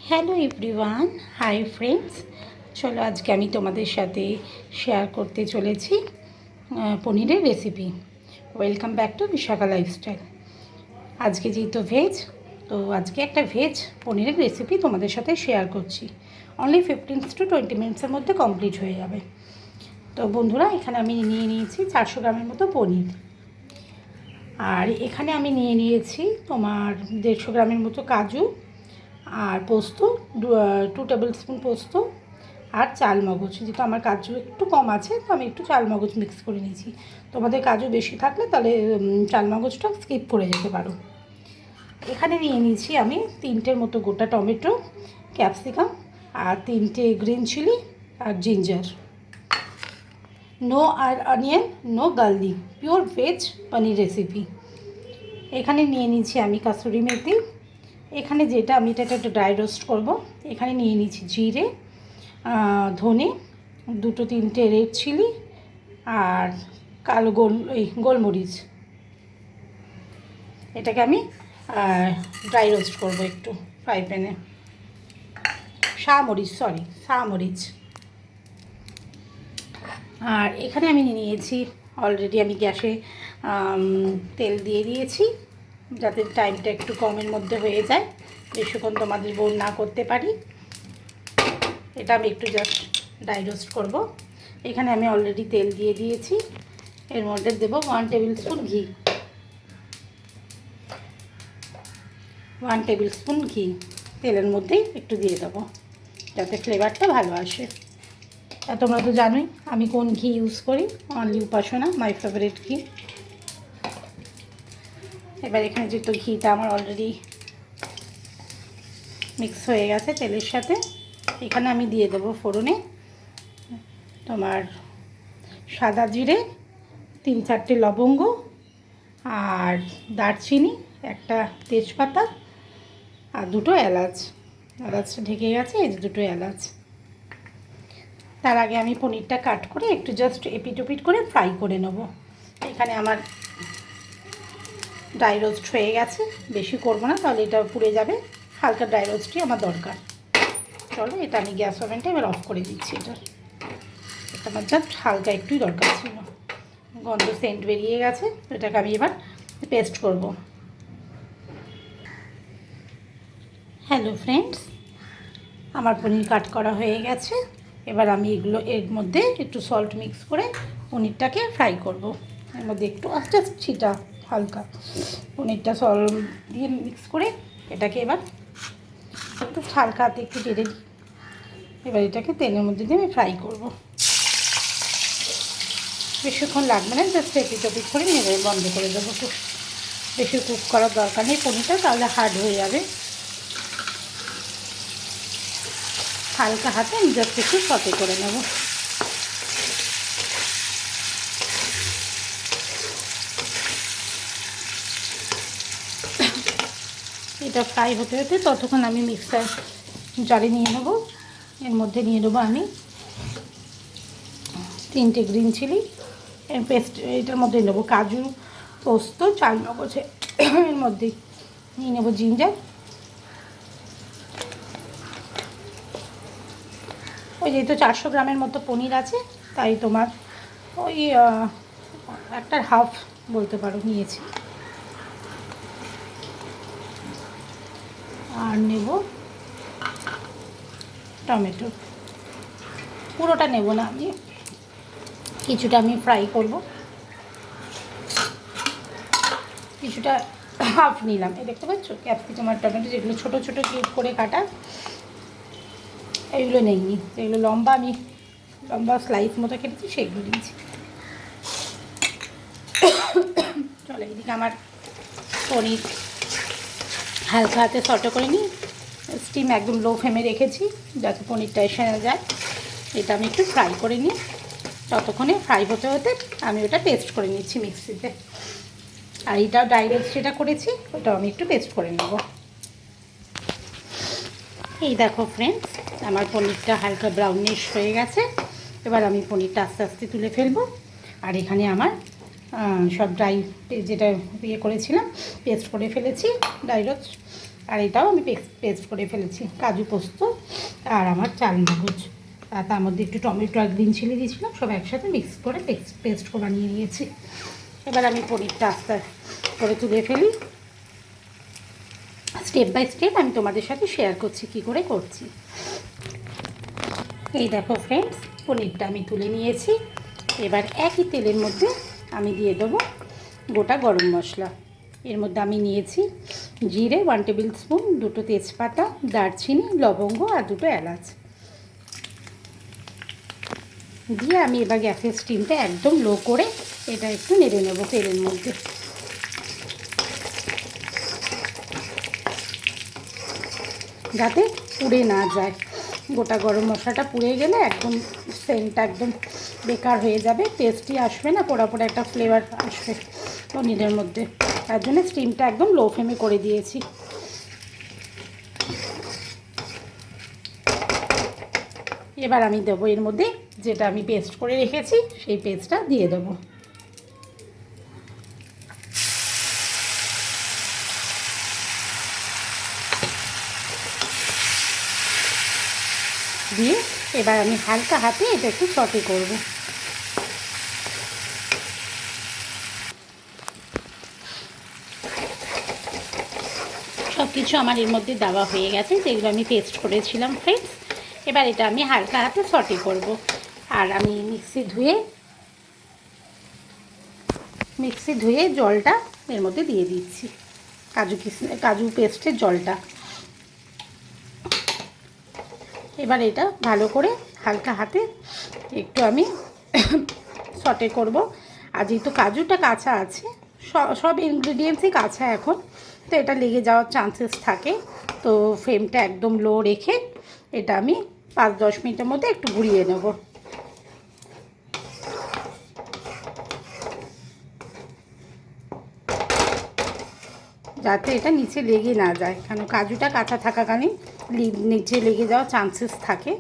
Hello everyone, hi friends. চলো আজকে আমি তোমাদের সাথে শেয়ার করতে চলেছি পনিরের recipe. Welcome back to Bishakha lifestyle. আজকে যেহেতু ভেজ, তো আজকে একটা ভেজ পনিরের রেসিপি তোমাদের সাথে শেয়ার করছি। অনলি 15 to 20 মিনিটসের মধ্যে কমপ্লিট হয়ে যাবে। তো বন্ধুরা, এখানে আমি নিয়ে নিয়েছি 400 গ্রামের মতো পনির, আর এখানে আমি নিয়ে নিয়েছি তোমার 150 গ্রামের মতো কাজু আর পোস্ত, 2 টেবিল স্পুন পোস্ত আর চাল মগজ। যেহেতু আমার কাজু একটু কম আছে, তো আমি একটু চাল মগজ মিক্স করে নিয়েছি। তোমাদের কাজু বেশি থাকলে তাহলে চাল মগজটা স্কিপ করে যেতে পারো। এখানে নিয়ে নিয়েছি আমি 3টের মতো গোটা টমেটো, ক্যাপসিকাম আর 3টে গ্রিন চিলি আর জিঞ্জার। নো আর onion, no garlic, pure veg paneer recipe. এখানে নিয়ে নিয়েছি আমি কাসুরি মেথি। এখানে যেটা আমি এটা একটু ড্রাই রোস্ট করব। এখানে নিয়ে নিয়েছি জিরে, ধনে, 2-3টে রেড চিলি আর কালো গোলমরিচ। এটাকে আমি ড্রাই রোস্ট করব একটু ফ্রাই প্যানে। শাহমরিচ। আর এখানে আমি নিয়েছি, অলরেডি আমি গ্যাসে তেল দিয়ে দিয়েছি, যাতে টাইমটা একটু কমের মধ্যে হয়ে যায়, বেশিক্ষণ তোমাদের বোর না করতে পারি। এটা আমি একটু জাস্ট ড্রাই রোস্ট করবো। এখানে আমি অলরেডি তেল দিয়ে দিয়েছি। এর মধ্যে দেবো 1 টেবিল স্পুন ঘি। 1 টেবিল স্পুন ঘি তেলের মধ্যেই একটু দিয়ে দেবো, যাতে ফ্লেভারটা ভালো আসে। আর তোমরা তো জানোই আমি কোন ঘি ইউজ করি, অনলি উপাসনা, মাই ফেভারিট ঘি। এবার এখানে যেহেতু ঘিটা আমার অলরেডি মিক্স হয়ে গেছে তেলের সাথে, এখানে আমি দিয়ে দেবো ফোড়নে তোমার সাদা জিরে, 3-4টে লবঙ্গ আর দারচিনি, একটা তেজপাতা আর 2টো এলাচ। এলাচটা ঢেকে গেছে, এই যে 2টো এলাচ। তার আগে আমি পনিরটা কাট করে একটু জাস্ট এপিট ওপিট করে ফ্রাই করে নেব। এখানে আমার ড্রাই রোস্ট হয়ে গেছে, বেশি করব না তাহলে এটা পুড়ে যাবে, হালকা ড্রাই রোস্টই আমার দরকার। চলো এটা আমি গ্যাস ওভেনটা এবার অফ করে দিচ্ছি। এটা আমার জাস্ট হালকা একটুই দরকার ছিল। গন্ধ সেন্ট বেরিয়ে গেছে, এটাকে আমি এবার পেস্ট করব। হ্যালো ফ্রেন্ডস, আমার পনির কাট করা হয়ে গেছে। এবার আমি এর মধ্যে একটু সল্ট মিক্স করে পনিরটাকে ফ্রাই করব। এর মধ্যে একটু আস্তে ছিটা হালকা পনিরটা সল্ট দিয়ে মিক্স করে এটাকে এবার একটু হালকা হাতে একটু টেনে দিই। এবার এটাকে তেলের মধ্যে দিয়ে আমি ফ্রাই করব। বেশিক্ষণ লাগবে না, জাস্ট এপিট ওপিট করে নেড়ে বন্ধ করে দেবো। বেশি কুক করার দরকার নেই পনিরটা, তাহলে হার্ড হয়ে যাবে। হালকা হাতে আমি জাস্ট একটু সতে করে নেব। এটা ফ্রাই হতে হতে ততক্ষণ আমি মিক্সার জারে নিয়ে নেব। এর মধ্যে নিয়ে নেবো আমি 3টে গ্রিন চিলি পেস্ট। এটার মধ্যে নেবো কাজু, পোস্ত, চাল মগজ। এর মধ্যে নিয়ে নেবো জিঞ্জার। ওই যেহেতু 400 গ্রামের মতো পনির আছে, তাই তোমার ওই একটার হাফ বলতে পারো নিয়েছি। আর নেব টমেটো, পুরোটা নেব না আমি, কিছুটা আমি ফ্রাই করব, কিছুটা হাফ নিলাম। এই দেখতে পাচ্ছ ক্যাপসিকাম আর টমেটো যেগুলো ছোটো ছোটো কিউব করে কাটা, এইগুলো নেইনি। যেগুলো লম্বা আমি লম্বা স্লাইস মতো কেটেছি সেগুলো নিয়েছি। চলো এইদিকে আমার পনির হালকা হাতে সটো করে নিই। স্টিম একদম লো ফ্লেমে রেখেছি যাতে পনিরটা এসে না যায়। এটা আমি একটু ফ্রাই করে নিই। ততক্ষণে ফ্রাই হতে হতে আমি ওটা পেস্ট করে নিচ্ছি মিক্সিতে। আর এটাও ড্রাই রোস্ট যেটা করেছি ওটাও আমি একটু পেস্ট করে নেব। এই দেখো ফ্রেন্ডস, আমার পনিরটা হালকা ব্রাউনিশ হয়ে গেছে। এবার আমি পনিরটা আস্তে আস্তে তুলে ফেলবো। আর এখানে আমার সব যেটা করেছিলাম পেস্ট করে ফেলেছি ড্রাই রোস্ট, আর এটাও আমি পেস্ট করে ফেলেছি, কাজু পোস্ত আর আমার চালমগজ। আর তার মধ্যে একটু টমেটো আর গ্রিন চিলি দিয়েছিলাম, সব একসাথে মিক্স করে পেস্ট করে বানিয়ে নিয়েছি। এবার আমি পনিরটা আস্তে করে তুলে ফেলি। স্টেপ বাই স্টেপ আমি তোমাদের সাথে শেয়ার করছি কী করে করছি। এই দেখো ফ্রেন্ডস, পনিরটা আমি তুলে নিয়েছি। এবার একই তেলের মধ্যে আমি দিয়ে দেবো গোটা গরম মশলা। এর মধ্যে আমি নিয়েছি জিরে 1 টেবিল স্পুন, 2টো তেজপাতা, দারচিনি, লবঙ্গ আর 2টো এলাচ দিয়ে আমি এবার গ্যাসের স্টিমটা একদম লো করে এটা একটু নেড়ে নেবো তেলের মধ্যে। যাতে পুড়ে না যায়, গোটা গরম মশলাটা পুড়ে গেলে একদম সেন্টটা একদম বেকার হয়ে যাবে, টেস্টই আসবে না, পোড়া পোড়া একটা ফ্লেভার আসবে পনিরের মধ্যে। তার জন্য স্টিমটা একদম লো ফ্লেমে করে দিয়েছি। এবার আমি দেবো এর মধ্যে যেটা আমি পেস্ট করে রেখেছি, সেই পেস্টটা দিয়ে দেবো। দিয়ে এবার আমি হালকা হাতে এটা একটু সটে করব। সব কিছু আমার এর মধ্যে দেওয়া হয়ে গেছে, যেগুলো আমি পেস্ট করেছিলাম ফ্রেন্ডস। এবার এটা আমি হালকা হাতে সটে করব। আর আমি মিক্সি ধুয়ে জলটা এর মধ্যে দিয়ে দিচ্ছি, কাজু পেস্টের জলটা। এবার এটা ভালো করে হালকা হাতে একটু আমি সটে করব। আর যেহেতু কাজুটা কাঁচা আছে, সব ইনগ্রিডিয়েন্টসই কাঁচা এখন, তো এটা লেগে যাওয়ার চান্সেস থাকে। তো ফ্লেমটা একদম লো রেখে এটা আমি 5-10 মিনিটের মধ্যে একটু ঘুরিয়ে নেব। যাতে এটা নিচে লেগে না যায়, কারণ কাজুটা কাঁচা থাকাকালীন নিচে লেগে যাওয়ার চান্সেস থাকে।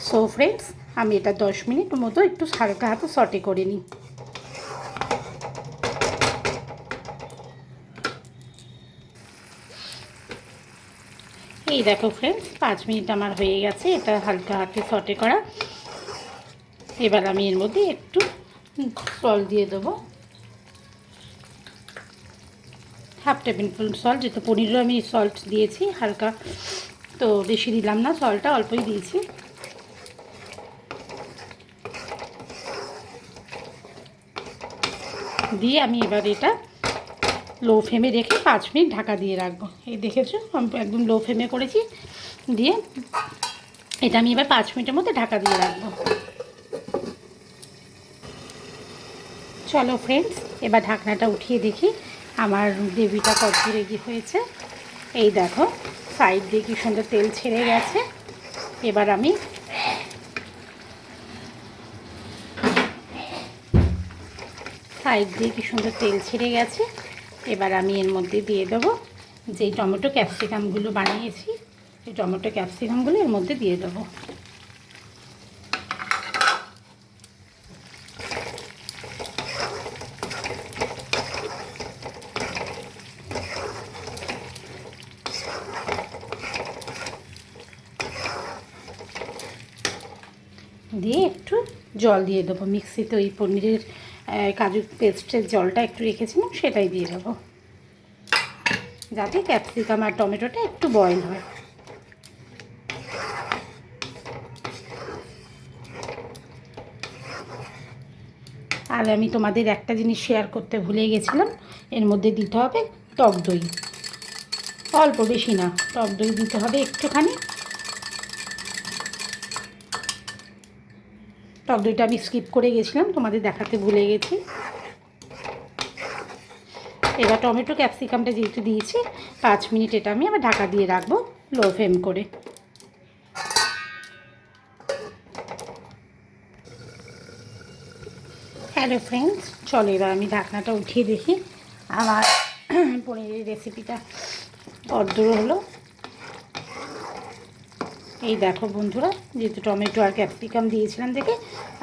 সো ফ্রেন্ডস, আমি এটা 10 মিনিট মতো একটু হালকা হাতে সটে করে নিই। এই দেখো ফ্রেন্ডস, 5 মিনিট আমার হয়ে গেছে এটা হালকা হাতে সটে করা। এবার আমি এর মধ্যে একটু সল্ট দিয়ে দেবো, 1/2 টেবিল স্পুন সল্ট, যেহেতু পনিরও আমি সল্ট দিয়েছি হালকা, তো বেশি দিলাম না, সল্টটা অল্পই দিয়েছি। দিয়ে আমি এবার এটা লো ফ্লেমে রেখে 5 মিনিট ঢাকা দিয়ে রাখবো। এই দেখেছো আমি একদম লো ফ্লেমে করেছি, দিয়ে এটা আমি এবার 5 মিনিটের মধ্যে ঢাকা দিয়ে রাখবো। চলো ফ্রেন্ডস, এবার ঢাকনাটা উঠিয়ে দেখি আমার গ্রেভিটা কত রেডি হয়েছে। এই দেখো সাইড দিয়ে কি সুন্দর তেল ছেড়ে গেছে। এবার আমি সাইড দিয়ে কি সুন্দর তেল ছেড়ে গেছে। এবার আমি এর মধ্যে দিয়ে দেবো যেই টমেটো ক্যাপসিকামগুলো বানিয়েছি, এই টমেটো ক্যাপসিকামগুলো এর মধ্যে দিয়ে দেবো। দিয়ে একটু জল দিয়ে দেবো, মিক্সিতে ওই পনিরের কাজু পেস্টের জলটা একটু রেখেছিলাম, সেটাই দিয়ে দেবো, যাতে ক্যাপসিকাম আর টমেটোটা একটু বয়েল হয়। আর আমি তোমাদের একটা জিনিস শেয়ার করতে ভুলে গেছিলাম, এর মধ্যে দিতে হবে টক দই, অল্প, বেশি না, টক দই দিতে হবে একটুখানি। টক দইটা আমি স্কিপ করে গেছিলাম, তোমাদের দেখাতে ভুলে গেছি। এবার টমেটো ক্যাপসিকামটা যেহেতু দিয়েছি, 5 মিনিট এটা আমি আবার ঢাকা দিয়ে রাখবো লো ফ্লেম করে। হ্যালো ফ্রেন্ডস, চলো এবার আমি ঢাকনাটা উঠিয়ে দেখি আমার পনিরের রেসিপিটা কতদূর হলো। এই দেখো বন্ধুরা, যেহেতু টমেটো আর ক্যাপসিকাম দিয়েছিলাম দেখে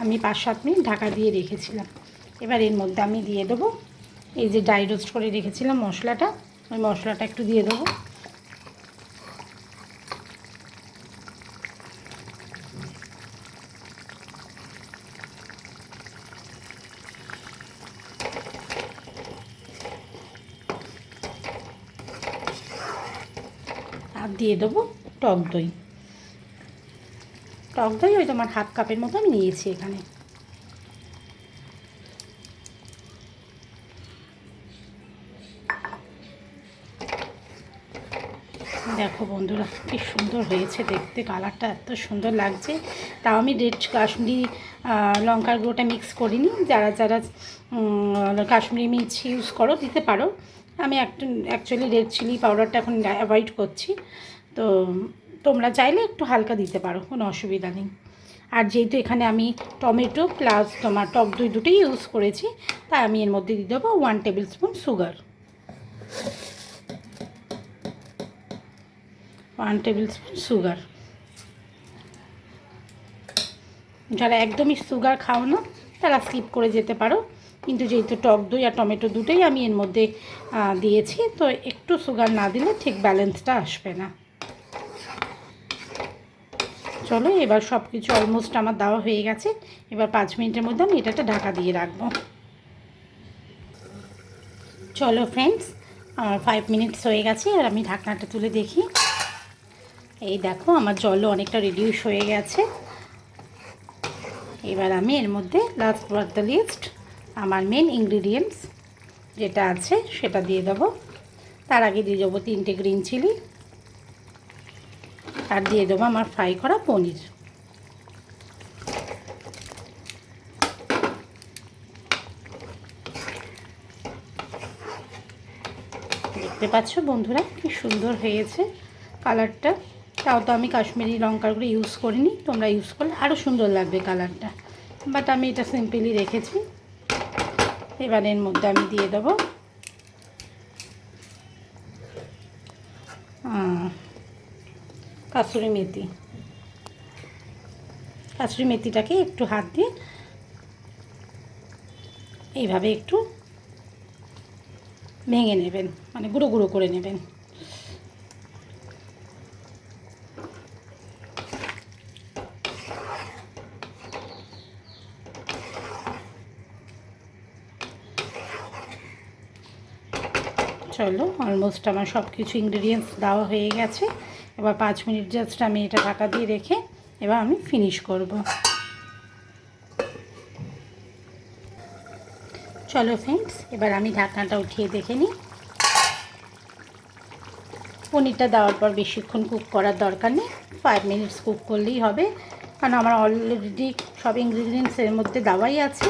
আমি 5-7 মিনিট ঢাকা দিয়ে রেখেছিলাম। এবার এর মধ্যে আমি দিয়ে দেবো এই যে ড্রাই রোস্ট করে রেখেছিলাম মশলাটা, ওই মশলাটা একটু দিয়ে দেবো। আর দিয়ে দেবো টক দই। টক দই ওই তোমার হাফ কাপের মতো আমি নিয়েছি এখানে। দেখো বন্ধুরা কি সুন্দর হয়েছে দেখতে, কালারটা এত সুন্দর লাগছে। তাও আমি রেড কাশ্মীরি লঙ্কার গুঁড়োটা মিক্স করিনি। যারা যারা কাশ্মীরি মির্চ ইউজ করো দিতে পারো। আমি অ্যাকচুয়ালি রেড চিলি পাউডারটা এখন অ্যাভয়েড করছি, তো তোমরা চাইলে একটু হালকা দিতে পারো, কোনো অসুবিধা নেই। আর যেহেতু এখানে আমি টমেটো প্লাস তোমার টক দই দুটোই ইউজ করেছি, তাই আমি এর মধ্যে দিয়ে দেবো 1 table spoon sugar. 1 table spoon sugar. যারা একদমই সুগার খাও না তারা স্কিপ করে যেতে পারো, কিন্তু যেহেতু টক দই আর টমেটো দুটোই আমি এর মধ্যে দিয়েছি, তো একটু সুগার না দিলে ঠিক ব্যালেন্সটা আসবে না। চলো এবার সব কিছু অলমোস্ট আমার দেওয়া হয়ে গেছে। এবার 5 মিনিটের মধ্যে আমি এটাতে ঢাকা দিয়ে রাখবো। চলো ফ্রেন্ডস, আমার 5 মিনিটস হয়ে গেছে, আর আমি ঢাকনাটা তুলে দেখি। এই দেখো আমার জলও অনেকটা রিডিউস হয়ে গেছে। এবার আমি এর মধ্যে লাস্ট বাট দ্য লিস্ট আমার মেন ইনগ্রিডিয়েন্টস যেটা আছে সেটা দিয়ে দেবো। তার আগে দিয়ে দেবো 3টে গ্রিন চিলি, আর দিয়ে দেবো আমার ফ্রাই করা পনির। দেখতে পাচ্ছ বন্ধুরা কি সুন্দর হয়েছে কালারটা। তাও তো আমি কাশ্মীরি লঙ্কার গুঁড়ো ইউজ করিনি, তোমরা ইউজ করলে আরও সুন্দর লাগবে কালারটা, বাট আমি এটা সিম্পলি রেখেছি। এবার এর মধ্যে আমি দিয়ে দেবো কাসুরি মেথি। কাসুরি মেথিটাকে একটু হাত দিয়ে এইভাবে একটু ভেঙে নেবেন, মানে গুঁড়ো গুঁড়ো করে নেবেন। চলো অলমোস্ট আমার সব কিছু ইনগ্রিডিয়েন্টস দেওয়া হয়ে গেছে। এবার 5 মিনিট জাস্ট আমি এটা ঢাকা দিয়ে রেখে এবার আমি ফিনিশ করব। চলো ফ্রেন্ডস, এবার আমি ঢাকনাটা উঠিয়ে দেখে নিই। পনিরটা দেওয়ার পর বেশিক্ষণ কুক করার দরকার নেই, 5 মিনিটস কুক করলেই হবে, কারণ আমার অলরেডি সব ইনগ্রিডিয়েন্টস এর মধ্যে দেওয়াই আছে।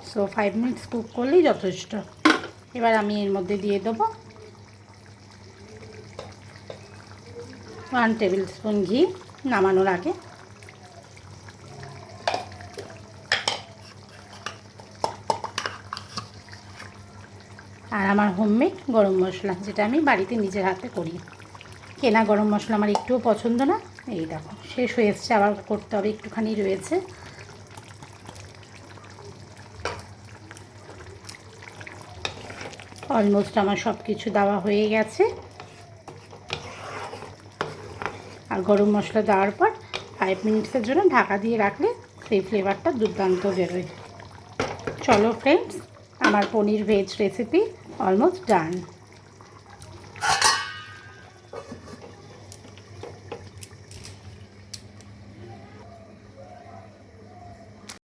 সো 5 মিনিটস কুক করলেই যথেষ্ট। এবার আমি এর মধ্যে দিয়ে দেবো 1 টেবিল স্পুন ঘি নামানোর আগে। আর আমার হোমমেড গরম মশলা, যেটা আমি বাড়িতে নিজের হাতে করি। কেনা গরম মশলা আমার একটুও পছন্দ না। এই দেখো শেষ হয়ে এসছে, আবার করতে হবে, একটুখানি রয়েছে। অলমোস্ট আমার সব কিছু দেওয়া হয়ে গেছে। আর গরম মশলা দেওয়ার পর 5 মিনিটসের জন্য ঢাকা দিয়ে রাখলে সেই ফ্লেভারটা দুর্দান্ত বেরোয়। চলো ফ্রেন্ডস, আমার পনির ভেজ রেসিপি অলমোস্ট ডান।